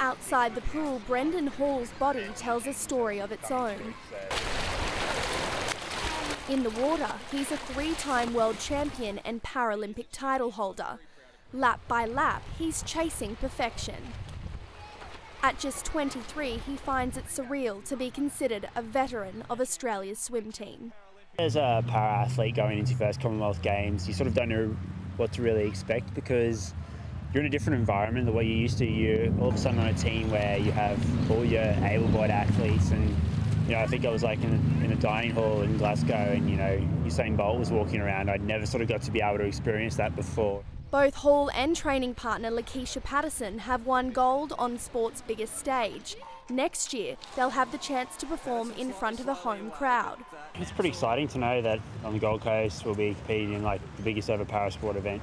Outside the pool, Brendan Hall's body tells a story of its own. In the water, he's a 3-time world champion and Paralympic title holder. Lap by lap, he's chasing perfection. At just 23, he finds it surreal to be considered a veteran of Australia's swim team. As a para-athlete going into first Commonwealth Games, you sort of don't know what to really expect because you're in a different environment than what you're used to. You're all of a sudden on a team where you have all your able-bodied athletes, and I think I was like in a dining hall in Glasgow, and Usain Bolt was walking around. I'd never sort of got to be able to experience that before. Both Hall and training partner Lakeisha Patterson have won gold on sport's biggest stage. Next year, they'll have the chance to perform in front of a home crowd. It's pretty exciting to know that on the Gold Coast we'll be competing in like the biggest ever parasport event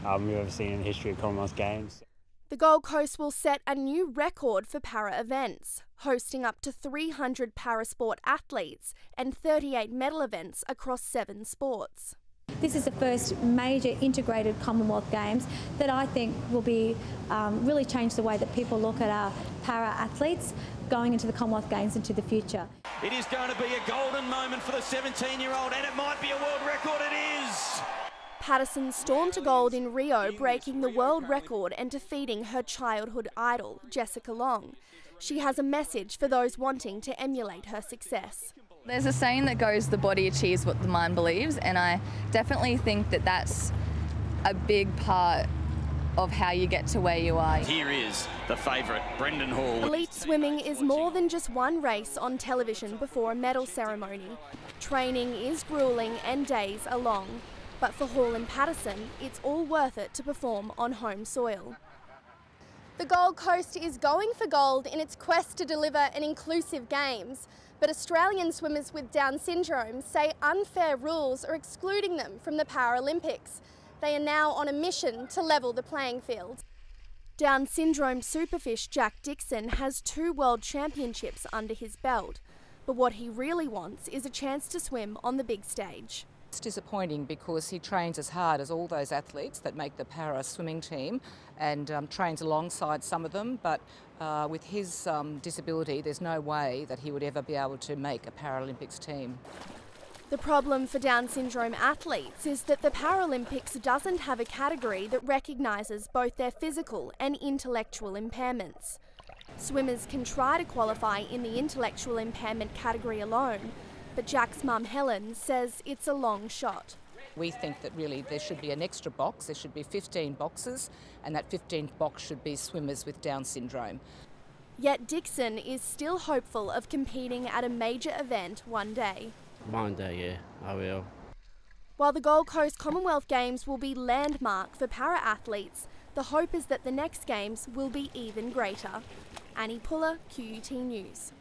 we've ever seen in the history of Commonwealth Games. The Gold Coast will set a new record for para events, hosting up to 300 parasport athletes and 38 medal events across 7 sports. This is the first major integrated Commonwealth Games that I think will be really change the way that people look at our para-athletes going into the Commonwealth Games into the future. It is going to be a golden moment for the 17-year-old, and it might be a world record. It is! Patterson stormed to gold in Rio, breaking the world record and defeating her childhood idol, Jessica Long. She has a message for those wanting to emulate her success. There's a saying that goes, the body achieves what the mind believes, and I definitely think that that's a big part of how you get to where you are. Here is the favourite, Brendan Hall. Elite swimming is more than just one race on television before a medal ceremony. Training is gruelling and days are long, but for Hall and Patterson, it's all worth it to perform on home soil. The Gold Coast is going for gold in its quest to deliver an inclusive Games, but Australian swimmers with Down syndrome say unfair rules are excluding them from the Paralympics. They are now on a mission to level the playing field. Down syndrome superfish Jack Dixon has 2 world championships under his belt, but what he really wants is a chance to swim on the big stage. It's disappointing because he trains as hard as all those athletes that make the para swimming team and trains alongside some of them, but with his disability there's no way that he would ever be able to make a Paralympics team. The problem for Down syndrome athletes is that the Paralympics doesn't have a category that recognises both their physical and intellectual impairments. Swimmers can try to qualify in the intellectual impairment category alone, but Jack's mum Helen says it's a long shot. We think that really there should be an extra box. There should be 15 boxes, and that 15th box should be swimmers with Down syndrome. Yet Dixon is still hopeful of competing at a major event one day. One day, yeah, I will. While the Gold Coast Commonwealth Games will be landmark for para-athletes, the hope is that the next Games will be even greater. Annie Pullar, QUT News.